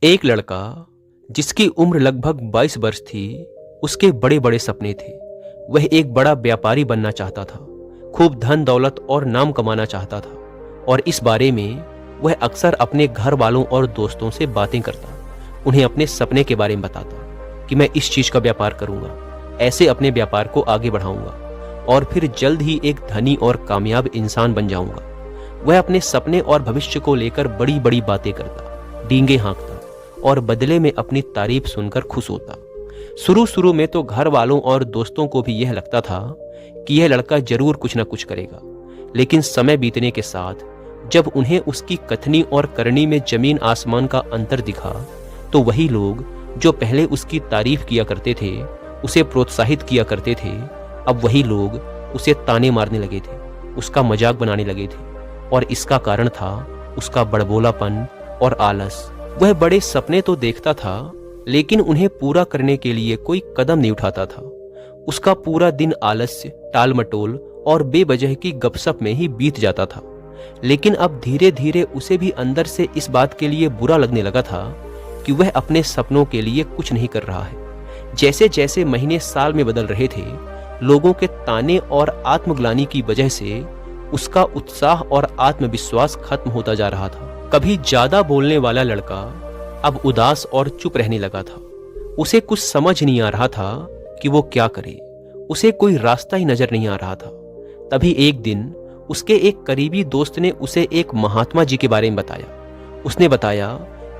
एक लड़का जिसकी उम्र लगभग 22 वर्ष थी, उसके बड़े बड़े सपने थे। वह एक बड़ा व्यापारी बनना चाहता था, खूब धन दौलत और नाम कमाना चाहता था और इस बारे में वह अक्सर अपने घर वालों और दोस्तों से बातें करता, उन्हें अपने सपने के बारे में बताता कि मैं इस चीज का व्यापार करूंगा, ऐसे अपने व्यापार को आगे बढ़ाऊंगा और फिर जल्द ही एक धनी और कामयाब इंसान बन जाऊंगा। वह अपने सपने और भविष्य को लेकर बड़ी बड़ी बातें करता, डींगे हाँकता और बदले में अपनी तारीफ सुनकर खुश होता। शुरू में तो घर वालों और दोस्तों को भी यह लगता था कि यह लड़का जरूर कुछ न कुछ करेगा, लेकिन समय बीतने के साथ जब उन्हें उसकी कथनी और करनी में जमीन आसमान का अंतर दिखा, तो वही लोग जो पहले उसकी तारीफ किया करते थे, उसे प्रोत्साहित किया करते थे, अब वही लोग उसे ताने मारने लगे थे, उसका मजाक बनाने लगे थे और इसका कारण था उसका बड़बोलापन और आलस। वह बड़े सपने तो देखता था, लेकिन उन्हें पूरा करने के लिए कोई कदम नहीं उठाता था। उसका पूरा दिन आलस्य, टाल मटोल और बेवजह की गपशप में ही बीत जाता था। लेकिन अब धीरे धीरे उसे भी अंदर से इस बात के लिए बुरा लगने लगा था कि वह अपने सपनों के लिए कुछ नहीं कर रहा है। जैसे जैसे महीने साल में बदल रहे थे, लोगों के ताने और आत्मग्लानि की वजह से उसका उत्साह और आत्मविश्वास खत्म होता जा रहा था। कभी ज्यादा बोलने वाला लड़का अब उदास और चुप रहने लगा था। उसे कुछ समझ नहीं आ रहा था कि वो क्या करे, उसे कोई रास्ता ही नजर नहीं आ रहा था। तभी एक दिन उसके एक करीबी दोस्त ने उसे एक महात्मा जी के बारे में बताया। उसने बताया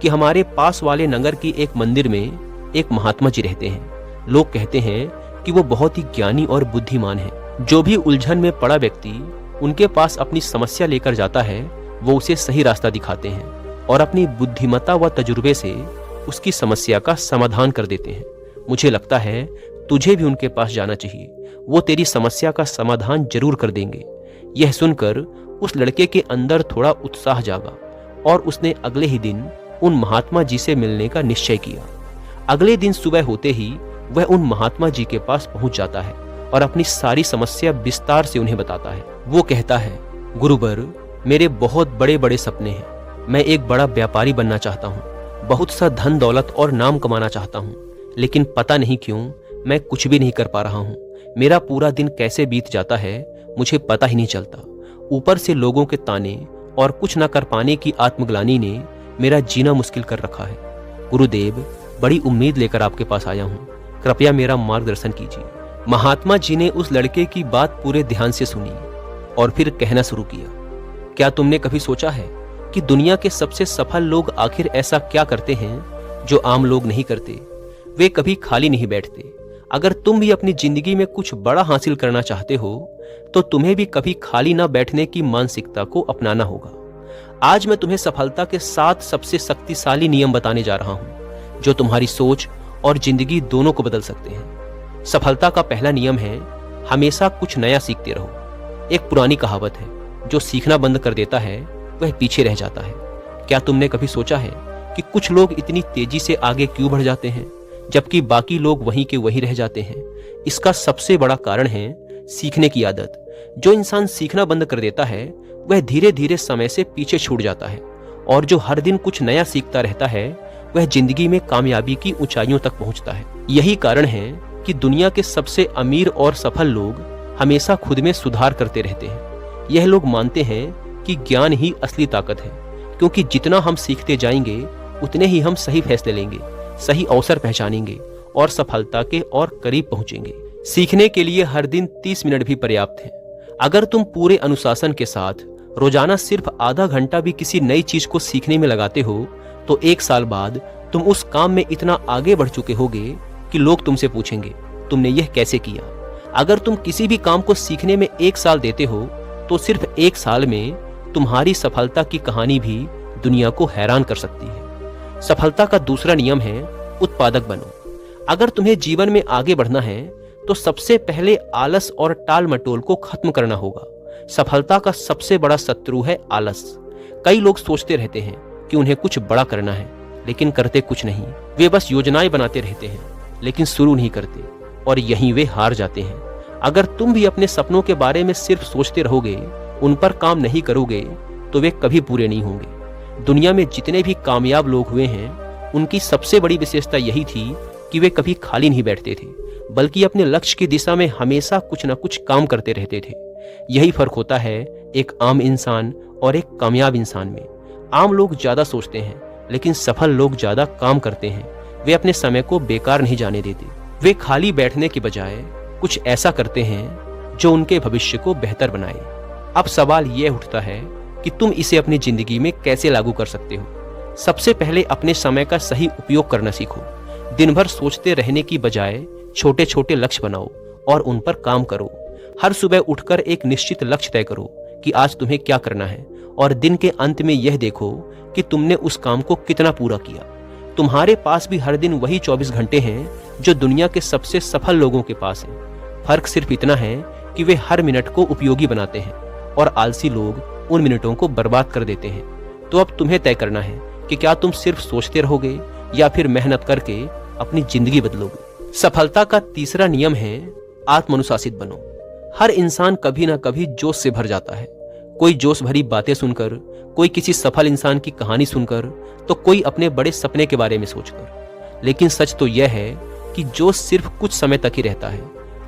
कि हमारे पास वाले नगर की एक मंदिर में एक महात्मा जी रहते हैं। लोग कहते हैं कि वो बहुत ही ज्ञानी और बुद्धिमान है। जो भी उलझन में पड़ा व्यक्ति उनके पास अपनी समस्या लेकर जाता है, वो उसे सही रास्ता दिखाते हैं और अपनी बुद्धिमत्ता व तजुर्बे से उसकी समस्या का समाधान कर देते हैं। मुझे लगता है तुझे भी उनके पास जाना चाहिए, वो तेरी समस्या का समाधान जरूर कर देंगे। यह सुनकर उस लड़के के अंदर थोड़ा उत्साह जागा और उसने अगले ही दिन उन महात्मा जी से मिलने का निश्चय किया। अगले दिन सुबह होते ही वह उन महात्मा जी के पास पहुंच जाता है और अपनी सारी समस्या विस्तार से उन्हें बताता है। वो कहता है, गुरुवर, मेरे बहुत बड़े बड़े सपने हैं। मैं एक बड़ा व्यापारी बनना चाहता हूँ, बहुत सा धन दौलत और नाम कमाना चाहता हूँ, लेकिन पता नहीं क्यों मैं कुछ भी नहीं कर पा रहा हूँ। मेरा पूरा दिन कैसे बीत जाता है मुझे पता ही नहीं चलता। ऊपर से लोगों के ताने और कुछ न कर पाने की आत्मग्लानि ने मेरा जीना मुश्किल कर रखा है। गुरुदेव, बड़ी उम्मीद लेकर आपके पास आया हूँ, कृपया मेरा मार्गदर्शन कीजिए। महात्मा जी ने उस लड़के की बात पूरे ध्यान से सुनी और फिर कहना शुरू किया, क्या तुमने कभी सोचा है कि दुनिया के सबसे सफल लोग आखिर ऐसा क्या करते हैं जो आम लोग नहीं करते? वे कभी खाली नहीं बैठते। अगर तुम भी अपनी जिंदगी में कुछ बड़ा हासिल करना चाहते हो, तो तुम्हें भी कभी खाली ना बैठने की मानसिकता को अपनाना होगा। आज मैं तुम्हें सफलता के 7 सबसे शक्तिशाली नियम बताने जा रहा हूं, जो तुम्हारी सोच और जिंदगी दोनों को बदल सकते हैं। सफलता का पहला नियम है, हमेशा कुछ नया सीखते रहो। एक पुरानी कहावत है, जो सीखना बंद कर देता है वह पीछे रह जाता है। क्या तुमने कभी सोचा है कि कुछ लोग इतनी तेजी से आगे क्यों बढ़ जाते हैं, जबकि बाकी लोग वहीं के वहीं रह जाते हैं? इसका सबसे बड़ा कारण है सीखने की आदत। जो इंसान सीखना बंद कर देता है, वह धीरे धीरे समय से पीछे छूट जाता है, और जो हर दिन कुछ नया सीखता रहता है, वह जिंदगी में कामयाबी की ऊंचाइयों तक पहुंचता है। यही कारण है कि दुनिया के सबसे अमीर और सफल लोग हमेशा खुद में सुधार करते रहते हैं। यह लोग मानते हैं कि ज्ञान ही असली ताकत है, क्योंकि जितना हम सीखते जाएंगे उतने ही हम सही फैसले लेंगे, सही अवसर पहचानेंगे और सफलता के और करीब पहुंचेंगे। सीखने के लिए हर दिन 30 मिनट भी पर्याप्त है। अगर तुम पूरे अनुशासन के साथ रोजाना सिर्फ आधा घंटा भी किसी नई चीज को सीखने में लगाते हो, तो 1 साल बाद तुम उस काम में इतना आगे बढ़ चुके होगे कि लोग तुमसे पूछेंगे, तुमने यह कैसे किया? अगर तुम किसी भी काम को सीखने में 1 साल देते हो, तो सिर्फ 1 साल में तुम्हारी सफलता की कहानी भी दुनिया को हैरान कर सकती है। सफलता का दूसरा नियम है, उत्पादक बनो। अगर तुम्हें जीवन में आगे बढ़ना है, तो सबसे पहले आलस और टाल मटोल को खत्म करना होगा। सफलता का सबसे बड़ा शत्रु है आलस। कई लोग सोचते रहते हैं कि उन्हें कुछ बड़ा करना है, लेकिन करते कुछ नहीं। वे बस योजनाएं बनाते रहते हैं, लेकिन शुरू नहीं करते, और यहीं वे हार जाते हैं। अगर तुम भी अपने सपनों के बारे में सिर्फ सोचते रहोगे, उन पर काम नहीं करोगे, तो वे कभी पूरे नहीं होंगे। दुनिया में जितने भी कामयाब लोग हुए हैं, उनकी सबसे बड़ी विशेषता यही थी कि वे कभी खाली नहीं बैठते थे, बल्कि अपने लक्ष्य की दिशा में हमेशा कुछ न कुछ काम करते रहते थे। यही फर्क होता है एक आम इंसान और एक कामयाब इंसान में। आम लोग ज्यादा सोचते हैं, लेकिन सफल लोग ज्यादा काम करते हैं। वे अपने समय को बेकार नहीं जाने देते। वे खाली बैठने की बजाय कुछ ऐसा करते हैं जो उनके भविष्य को बेहतर बनाए। अब सवाल यह उठता है कि तुम इसे अपनी जिंदगी में कैसे लागू कर सकते हो। सबसे पहले अपने समय का सही उपयोग करना सीखो। दिन भर सोचते रहने की बजाय छोटे छोटे लक्ष्य बनाओ और उन पर काम करो। हर सुबह उठकर एक निश्चित लक्ष्य तय करो कि आज तुम्हें क्या करना है, और दिन के अंत में यह देखो कि तुमने उस काम को कितना पूरा किया। तुम्हारे पास भी हर दिन वही 24 घंटे हैं जो दुनिया के सबसे सफल लोगों के पास हैं। फर्क सिर्फ इतना है कि वे हर मिनट को उपयोगी बनाते हैं और आलसी लोग उन मिनटों को बर्बाद कर देते हैं। तो अब तुम्हें तय करना है कि क्या तुम सिर्फ सोचते रहोगे या फिर मेहनत करके अपनी जिंदगी बदलोगे। सफलता का तीसरा नियम है आत्मानुशासित बनो। हर इंसान कभी ना कभी जोश से भर जाता है। कोई जोश भरी बातें सुनकर, कोई किसी सफल इंसान की कहानी सुनकर, तो कोई अपने बड़े सपने के बारे में सोचकर। लेकिन सच तो यह है कि जोश सिर्फ कुछ समय तक ही रहता है।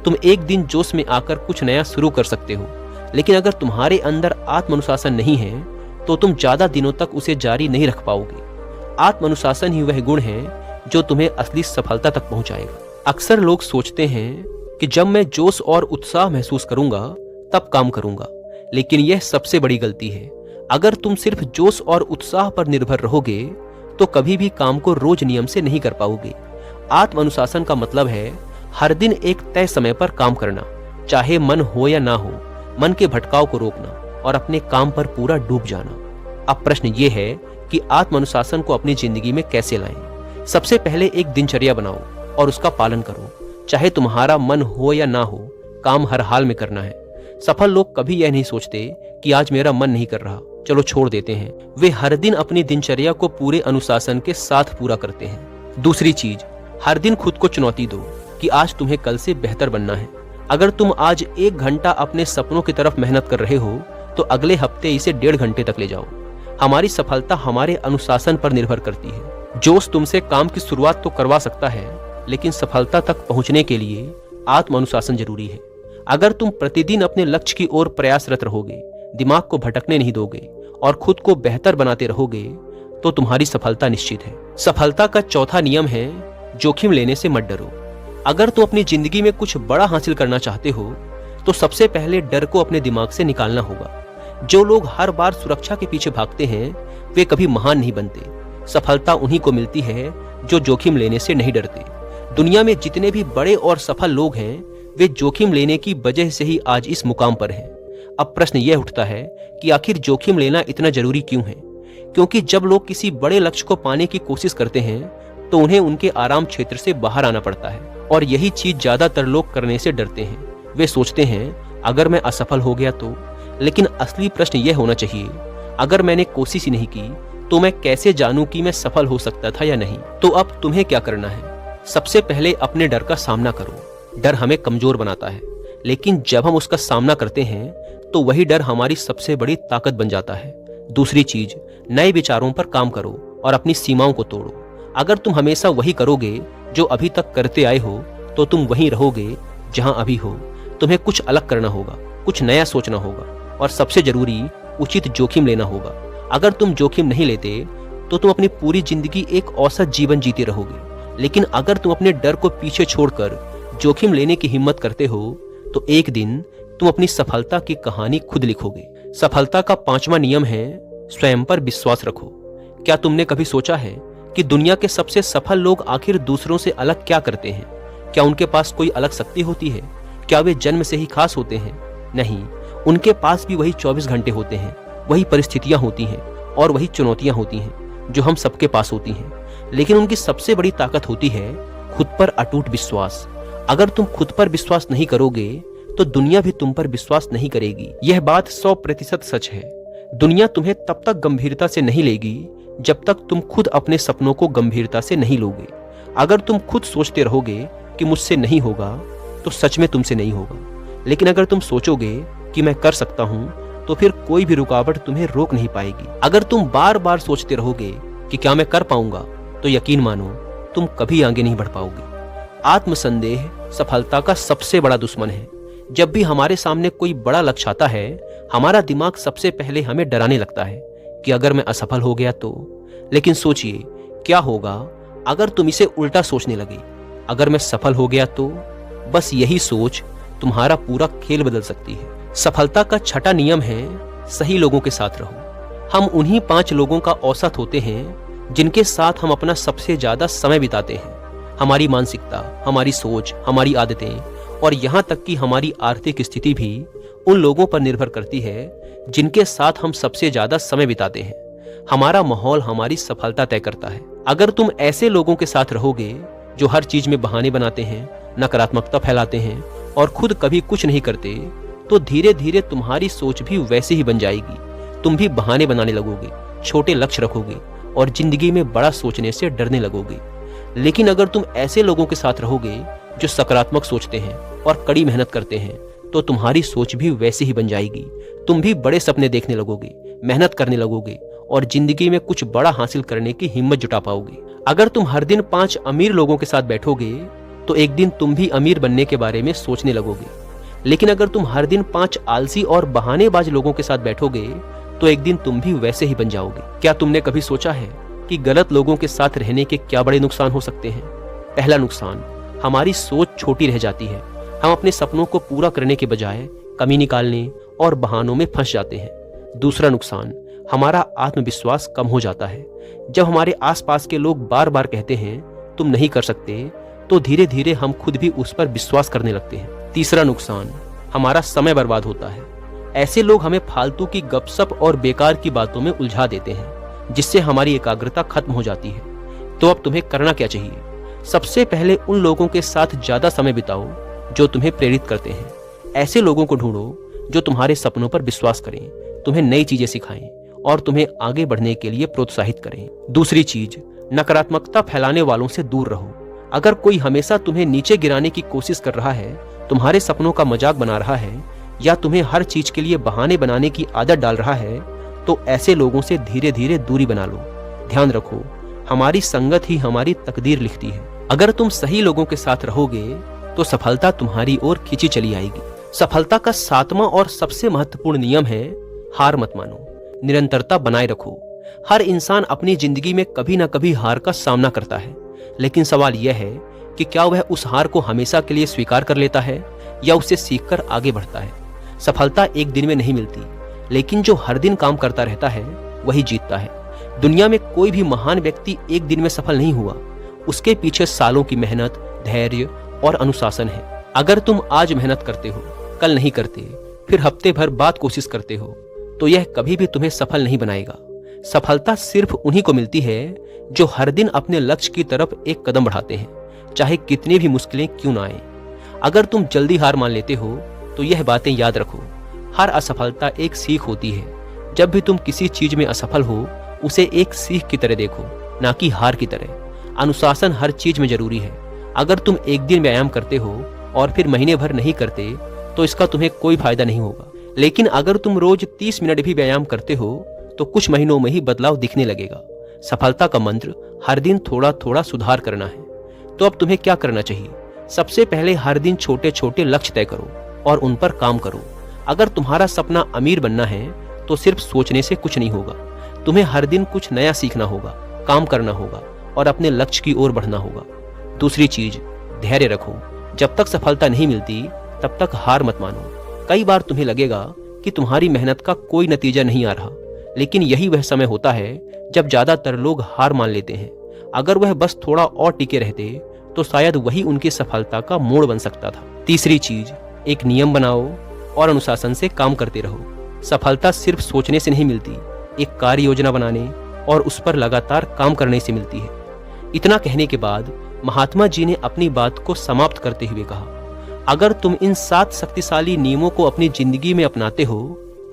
तुम एक दिन जोश में आकर कुछ नया शुरू कर सकते हो, लेकिन अगर तुम्हारे अंदर आत्मानुशासन नहीं है तो तुम ज्यादा दिनों तक उसे जारी नहीं रख पाओगे। आत्मानुशासन ही वह गुण है जो तुम्हें असली सफलता तक पहुंचाएगा। अक्सर लोग सोचते हैं कि जब मैं जोश और उत्साह महसूस करूंगा तब काम करूंगा, लेकिन यह सबसे बड़ी गलती है। अगर तुम सिर्फ जोश और उत्साह पर निर्भर रहोगे तो कभी भी काम को रोज नियम से नहीं कर पाओगे। आत्मानुशासन का मतलब है हर दिन एक तय समय पर काम करना, चाहे मन हो या ना हो। मन के भटकाव को रोकना और अपने काम पर पूरा डूब जाना। अब प्रश्न ये है कि आत्मानुशासन को अपनी जिंदगी में कैसे लाएं। सबसे पहले एक दिनचर्या बनाओ और उसका पालन करो। चाहे तुम्हारा मन हो या ना हो, काम हर हाल में करना है। सफल लोग कभी यह नहीं सोचते कि आज मेरा मन नहीं कर रहा, चलो छोड़ देते हैं। वे हर दिन अपनी दिनचर्या को पूरे अनुशासन के साथ पूरा करते हैं। दूसरी चीज, हर दिन खुद को चुनौती दो कि आज तुम्हें कल से बेहतर बनना है। अगर तुम आज 1 घंटा अपने सपनों की तरफ मेहनत कर रहे हो तो अगले हफ्ते इसे 1.5 घंटे तक ले जाओ। हमारी सफलता हमारे अनुशासन पर निर्भर करती है। जोश तुमसे काम की शुरुआत तो करवा सकता है, लेकिन सफलता तक पहुंचने के लिए आत्मानुशासन जरूरी है। अगर तुम प्रतिदिन अपने लक्ष्य की ओर प्रयासरत रहोगे, दिमाग को भटकने नहीं दोगे और खुद को बेहतर बनाते रहोगे तो तुम्हारी सफलता निश्चित है। सफलता का चौथा नियम है जोखिम लेने से मत डरो। अगर तुम अपनी जिंदगी में कुछ बड़ा हासिल करना चाहते हो तो सबसे पहले डर को अपने दिमाग से निकालना होगा। जो लोग हर बार सुरक्षा के पीछे भागते हैं वे कभी महान नहीं बनते। सफलता उन्हीं को मिलती है जो जोखिम लेने से नहीं डरते। दुनिया में जितने भी बड़े और सफल लोग हैं वे जोखिम लेने की वजह से ही आज इस मुकाम पर हैं। अब प्रश्न यह उठता है कि आखिर जोखिम लेना इतना जरूरी क्यों है? क्योंकि जब लोग किसी बड़े लक्ष्य को पाने की कोशिश करते हैं तो उन्हें उनके आराम क्षेत्र से बाहर आना पड़ता है, और यही चीज ज्यादातर लोग करने से डरते हैं। वे सोचते हैं अगर मैं असफल हो गया तो। लेकिन असली प्रश्न यह होना चाहिए, अगर मैंने कोशिश ही नहीं की तो मैं कैसे जानूं कि मैं सफल हो सकता था या नहीं? तो अब तुम्हें क्या करना है? सबसे पहले अपने डर का सामना करो। डर हमें कमजोर बनाता है, लेकिन जब हम उसका सामना करते हैं तो वही डर हमारी सबसे बड़ी ताकत बन जाता है। दूसरी चीज, नए विचारों पर काम करो और अपनी सीमाओं को तोड़ो। अगर तुम हमेशा वही करोगे जो अभी तक करते आए हो तो तुम वहीं रहोगे जहां अभी हो। तुम्हें कुछ अलग करना होगा, कुछ नया सोचना होगा, और सबसे जरूरी उचित जोखिम लेना होगा। अगर तुम जोखिम नहीं लेते तो तुम अपनी पूरी जिंदगी एक औसत जीवन जीते रहोगे, लेकिन अगर तुम अपने डर को पीछे छोड़कर जोखिम लेने की हिम्मत करते हो तो एक दिन तुम अपनी सफलता की कहानी खुद लिखोगे। सफलता का 5वां नियम है स्वयं पर विश्वास रखो। क्या तुमने कभी सोचा है कि दुनिया के सबसे सफल लोग आखिर दूसरों से अलग क्या करते हैं? क्या उनके पास कोई अलग शक्ति होती है? क्या वे जन्म से ही खास होते हैं? नहीं, उनके पास भी वही 24 घंटे होते हैं, वही परिस्थितियां होती हैं और वही चुनौतियां होती हैं जो हम सबके पास होती हैं। लेकिन उनकी सबसे बड़ी ताकत होती है खुद पर अटूट विश्वास। अगर तुम खुद पर विश्वास नहीं करोगे तो दुनिया भी तुम पर विश्वास नहीं करेगी। यह बात 100% सच है। दुनिया तुम्हें तब तक गंभीरता से नहीं लेगी जब तक तुम खुद अपने सपनों को गंभीरता से नहीं लोगे। अगर तुम खुद सोचते रहोगे कि मुझसे नहीं होगा तो सच में तुमसे नहीं होगा। लेकिन अगर तुम सोचोगे कि मैं कर सकता हूं तो फिर कोई भी रुकावट तुम्हें रोक नहीं पाएगी। अगर तुम बार बार सोचते रहोगे कि क्या मैं कर पाऊंगा तो यकीन मानो तुम कभी आगे नहीं बढ़ पाओगे। आत्मसंदेह सफलता का सबसे बड़ा दुश्मन है। जब भी हमारे सामने कोई बड़ा लक्ष्य आता है, हमारा दिमाग सबसे पहले हमें डराने लगता है कि अगर मैं असफल हो गया तो। लेकिन सोचिए, क्या होगा अगर तुम इसे उल्टा सोचने लगे, अगर मैं सफल हो गया तो। बस यही सोच तुम्हारा पूरा खेल बदल सकती है। सफलता का छठा नियम है, सही लोगों के साथ रहो। हम उन्हीं 5 लोगों का औसत होते हैं जिनके साथ हम अपना सबसे ज्यादा समय बिताते हैं। हमारी मानसिकता, हमारी सोच, हमारी आदतें और यहाँ तक कि हमारी आर्थिक स्थिति भी उन लोगों पर निर्भर करती है जिनके साथ हम सबसे ज्यादा समय बिताते हैं। हमारा माहौल हमारी सफलता तय करता है। अगर तुम ऐसे लोगों के साथ रहोगे जो हर चीज में बहाने बनाते हैं, नकारात्मकता फैलाते हैं और खुद कभी कुछ नहीं करते, तो धीरे धीरे तुम्हारी सोच भी वैसी ही बन जाएगी। तुम भी बहाने बनाने लगोगे, छोटे लक्ष्य रखोगे और जिंदगी में बड़ा सोचने से डरने लगोगे। लेकिन अगर तुम ऐसे लोगों के साथ रहोगे जो सकारात्मक सोचते हैं और कड़ी मेहनत करते हैं, तो तुम्हारी सोच भी वैसी ही बन जाएगी। तुम भी बड़े सपने देखने लगोगे, मेहनत करने लगोगे और जिंदगी में कुछ बड़ा हासिल करने की हिम्मत जुटा पाओगे। अगर तुम हर दिन 5 अमीर लोगों के साथ बैठोगे, तो एक दिन तुम भी अमीर बनने के बारे में सोचने लगोगे। लेकिन अगर तुम हर दिन 5 आलसी और बहानेबाज लोगों के साथ बैठोगे, तो एक दिन तुम भी वैसे ही बन जाओगे। क्या तुमने कभी सोचा है कि गलत लोगों के साथ रहने के क्या बड़े नुकसान हो सकते हैं? पहला नुकसान, हमारी सोच छोटी रह जाती है। हम अपने सपनों को पूरा करने के बजाय कमी निकालने और बहानों में फंस जाते हैं। दूसरा नुकसान, हमारा आत्मविश्वास कम हो जाता है। जब हमारे आसपास के लोग बार बार कहते हैं तुम नहीं कर सकते, तो धीरे धीरे हम खुद भी उस पर विश्वास करने लगते हैं। तीसरा नुकसान, हमारा समय बर्बाद होता है। ऐसे लोग हमें फालतू की गपशप और बेकार की बातों में उलझा देते हैं, जिससे हमारी एकाग्रता खत्म हो जाती है। तो अब तुम्हें करना क्या चाहिए? सबसे पहले उन लोगों के साथ ज्यादा समय बिताओ जो तुम्हें प्रेरित करते हैं। ऐसे लोगों को ढूंढो जो तुम्हारे सपनों पर विश्वास करें, तुम्हें नई चीजें सिखाएं और तुम्हें आगे बढ़ने के लिए प्रोत्साहित करें। दूसरी चीज, नकारात्मकता फैलाने वालों से दूर रहो। अगर कोई हमेशा तुम्हें नीचे गिराने की कोशिश कर रहा है, तुम्हारे सपनों का मजाक बना रहा है या तुम्हें हर चीज के लिए बहाने बनाने की आदत डाल रहा है, तो ऐसे लोगों से धीरे धीरे दूरी बना लो। ध्यान रखो, हमारी संगत ही हमारी तकदीर लिखती है। अगर तुम सही लोगों के साथ रहोगे तो सफलता तुम्हारी ओर खींची चली आएगी। सफलता का 7वां और सबसे महत्वपूर्ण नियम है, हार मत मानो, निरंतरता बनाए रखो। हर इंसान अपनी जिंदगी में कभी ना कभी हार का सामना करता है, लेकिन सवाल यह है कि क्या वह उस हार को हमेशा के लिए स्वीकार कर लेता है या उसे सीखकर आगे बढ़ता है। सफलता एक दिन में नहीं मिलती, लेकिन जो हर दिन काम करता रहता है वही जीतता है। दुनिया में कोई भी महान व्यक्ति एक दिन में सफल नहीं हुआ, उसके पीछे सालों की मेहनत, धैर्य और अनुशासन है। अगर तुम आज मेहनत करते हो, कल नहीं करते, फिर हफ्ते भर बाद कोशिश करते हो, तो यह कभी भी तुम्हें सफल नहीं बनाएगा। सफलता सिर्फ उन्हीं को मिलती है जो हर दिन अपने लक्ष्य की तरफ एक कदम बढ़ाते हैं, चाहे कितनी भी मुश्किलें क्यों ना आए। अगर तुम जल्दी हार मान लेते हो, तो यह बातें याद रखो, हर असफलता एक सीख होती है। जब भी तुम किसी चीज में असफल हो, उसे एक सीख की तरह देखो, ना कि हार की तरह। अनुशासन हर चीज में जरूरी है। अगर तुम एक दिन व्यायाम करते हो और फिर महीने भर नहीं करते, तो इसका तुम्हें कोई फायदा नहीं होगा। लेकिन अगर तुम रोज 30 मिनट भी व्यायाम करते हो, तो कुछ महीनों में ही बदलाव दिखने लगेगा। सफलता का मंत्र हर दिन थोड़ा थोड़ा सुधार करना है। तो अब तुम्हें क्या करना चाहिए? सबसे पहले हर दिन छोटे छोटे लक्ष्य तय करो और उन पर काम करो। अगर तुम्हारा सपना अमीर बनना है, तो सिर्फ सोचने से कुछ नहीं होगा। तुम्हें हर दिन कुछ नया सीखना होगा, काम करना होगा और अपने लक्ष्य की ओर बढ़ना होगा। दूसरी चीज, धैर्य रखो। जब तक सफलता नहीं मिलती, तब तक हार मत मानो। कई बार तुम्हें लगेगा कि तुम्हारी मेहनत का कोई नतीजा नहीं आ रहा, लेकिन यही वह समय होता है जब ज्यादातर लोग हार मान लेते हैं। अगर वह बस थोड़ा और टिके रहते, तो शायद वही उनकी सफलता का मोड़ बन सकता था। तीसरी चीज, एक नियम बनाओ और अनुशासन से काम करते रहो। सफलता सिर्फ सोचने से नहीं मिलती, एक कार्य योजना बनाने और उस पर लगातार काम करने से मिलती है। इतना कहने के बाद महात्मा जी ने अपनी बात को समाप्त करते हुए कहा, अगर तुम इन 7 शक्तिशाली नियमों को अपनी जिंदगी में अपनाते हो,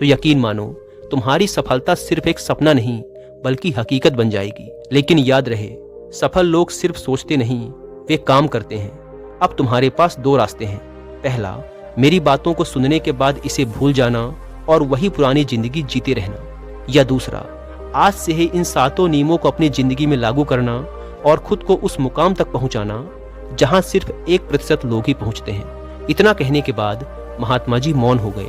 तो यकीन मानो तुम्हारी सफलता सिर्फ एक सपना नहीं बल्कि हकीकत बन जाएगी। लेकिन याद रहे, सफल लोग सिर्फ सोचते नहीं, वे काम करते हैं। अब तुम्हारे पास 2 रास्ते हैं। पहला, मेरी बातों को सुनने के बाद इसे भूल जाना और वही पुरानी जिंदगी जीते रहना, या दूसरा, आज से ही इन 7 नियमों को अपनी जिंदगी में लागू करना और खुद को उस मुकाम तक पहुंचाना जहां सिर्फ 1% लोग ही पहुंचते हैं। इतना कहने के बाद महात्मा जी मौन हो गए।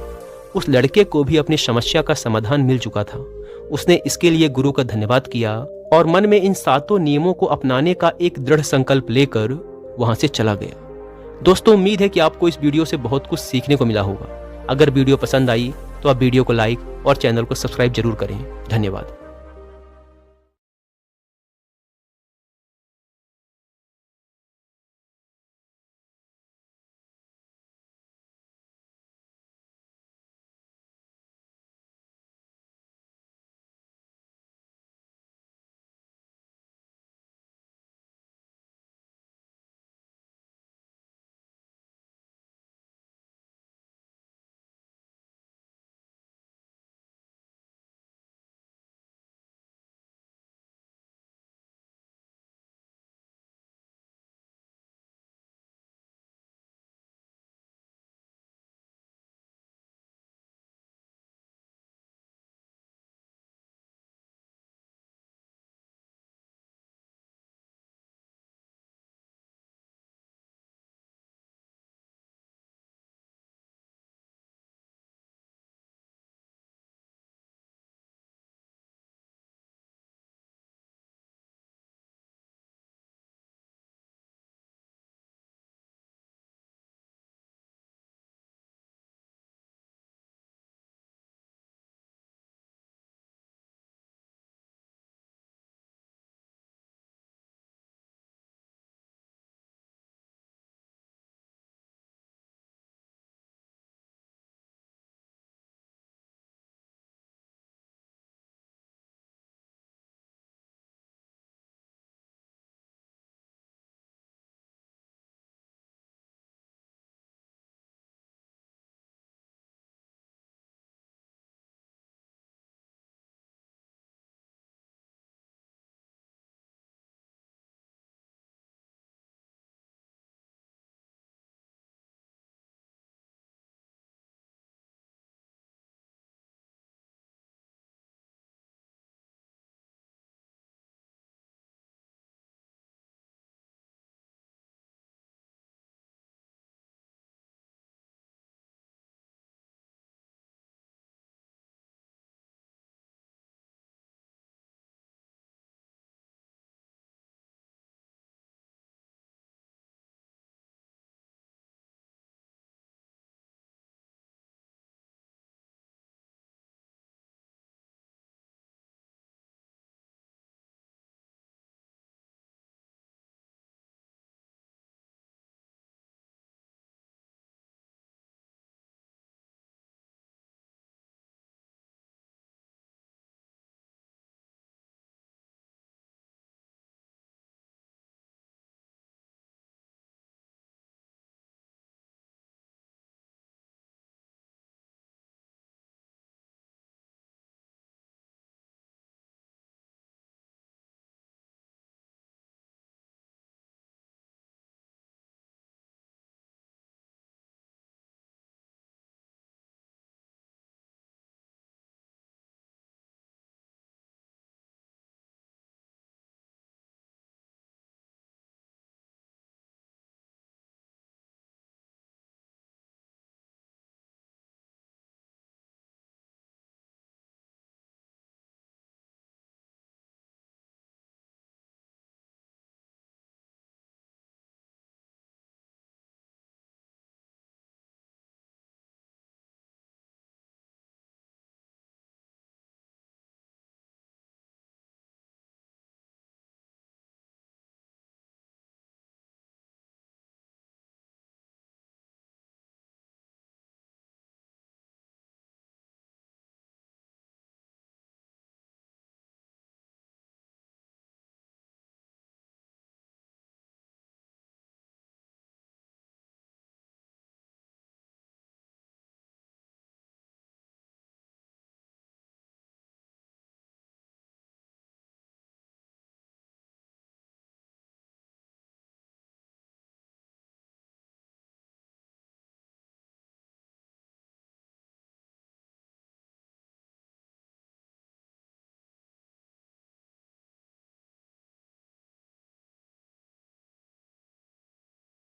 उस लड़के को भी अपनी समस्या का समाधान मिल चुका था। उसने इसके लिए गुरु का धन्यवाद किया और मन में इन 7 नियमों को अपनाने का एक दृढ़ संकल्प लेकर वहां से चला गया। दोस्तों, उम्मीद है कि आपको इस वीडियो से बहुत कुछ सीखने को मिला होगा। अगर वीडियो पसंद आई तो आप वीडियो को लाइक और चैनल को सब्सक्राइब जरूर करें। धन्यवाद।